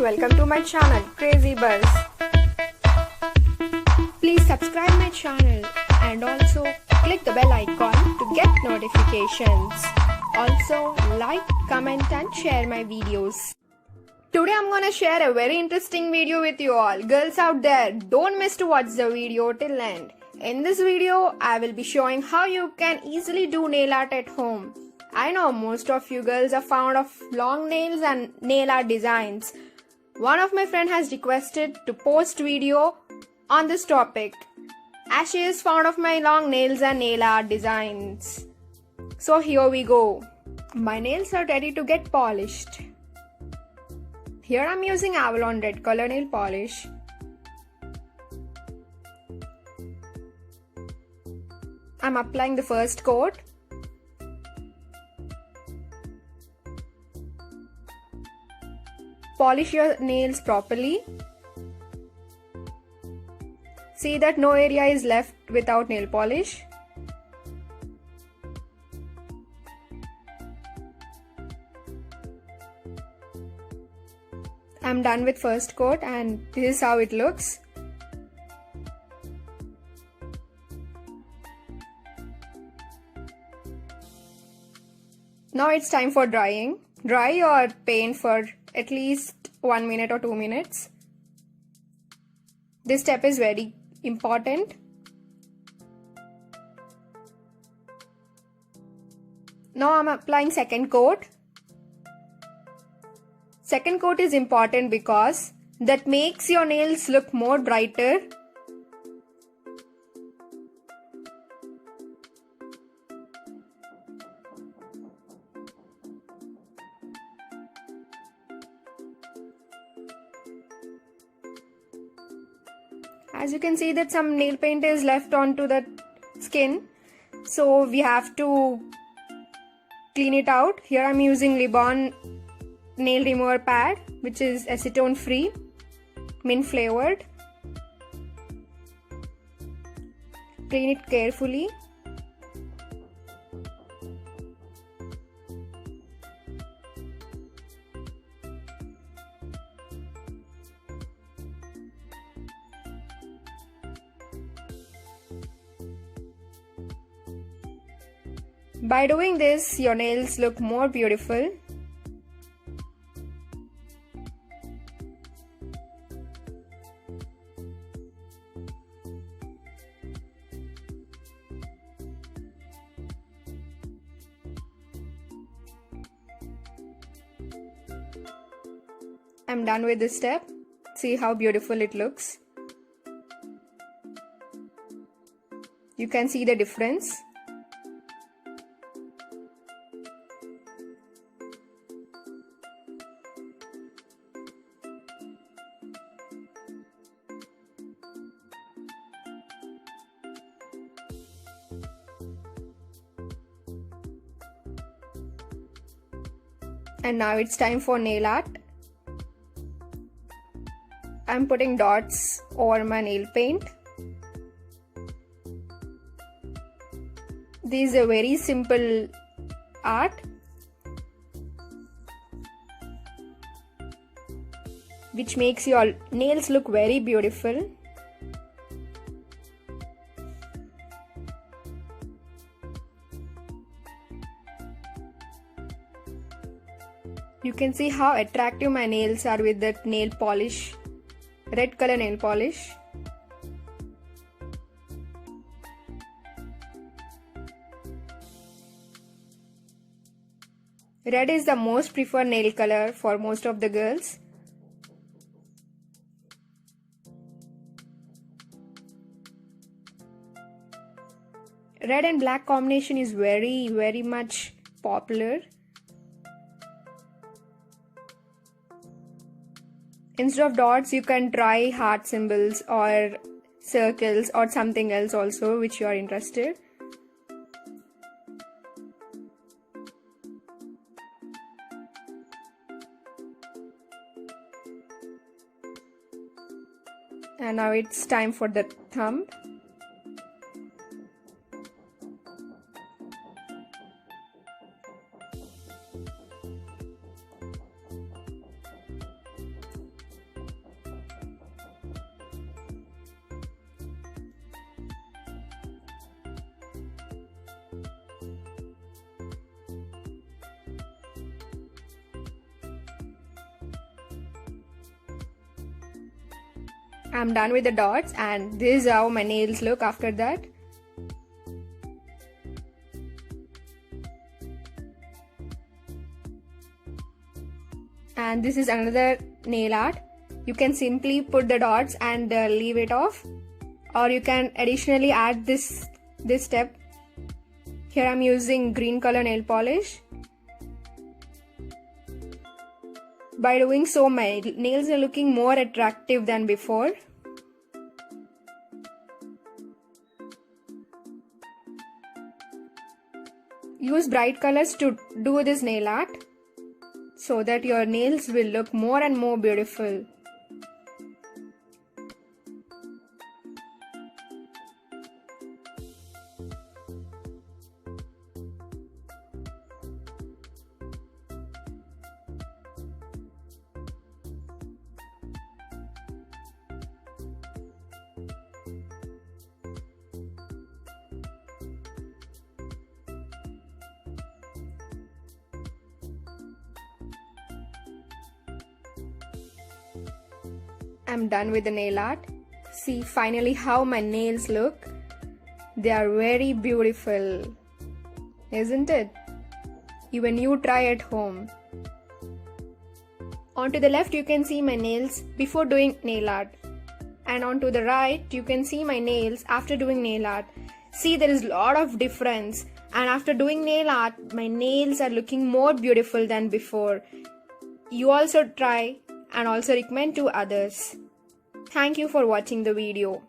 welcome to my channel Crazy Buzz. Please subscribe my channel and also click the bell icon to get notifications. Also like, comment and share my videos. Today I'm gonna share a very interesting video with you all. Girls out there, don't miss to watch the video till end. In this video, I will be showing how you can easily do nail art at home. I know most of you girls are fond of long nails and nail art designs. One of my friend has requested to post video on this topic as she is fond of my long nails and nail art designs. So here we go. My nails are ready to get polished. Here I'm using Avalon red color nail polish. I'm applying the first coat. Polish your nails properly. See that no area is left without nail polish. I'm done with first coat and this is how it looks. Now it's time for drying. Dry your paint for at least 1 minute or 2 minutes. This step is very important. Now I'm applying second coat. Second coat is important because that makes your nails look more brighter. As you can see that some nail paint is left onto the skin, so we have to clean it out. Here I'm using Libon nail remover pad, which is acetone free, mint flavored. Clean it carefully. By doing this, your nails look more beautiful. I'm done with this step. See how beautiful it looks. You can see the difference. And now it's time for nail art. I'm putting dots over my nail paint. This is a very simple art which makes your nails look very beautiful. You can see how attractive my nails are with that nail polish, red color nail polish. Red is the most preferred nail color for most of the girls. Red and black combination is very much popular. Instead of dots, you can try heart symbols or circles or something else also which you are interested. And now it's time for the thumb. I'm done with the dots, and this is how my nails look after that. And this is another nail art. You can simply put the dots and leave it off, or you can additionally add this step. Here I'm using green color nail polish. By doing so, my nails are looking more attractive than before. Use bright colors to do this nail art so that your nails will look more and more beautiful. I'm done with the nail art. See finally how my nails look. They are very beautiful, isn't it? Even you try at home. On to the left you can see my nails before doing nail art, and on to the right you can see my nails after doing nail art. See, there is a lot of difference, and after doing nail art my nails are looking more beautiful than before. You also try and also recommend to others. Thank you for watching the video.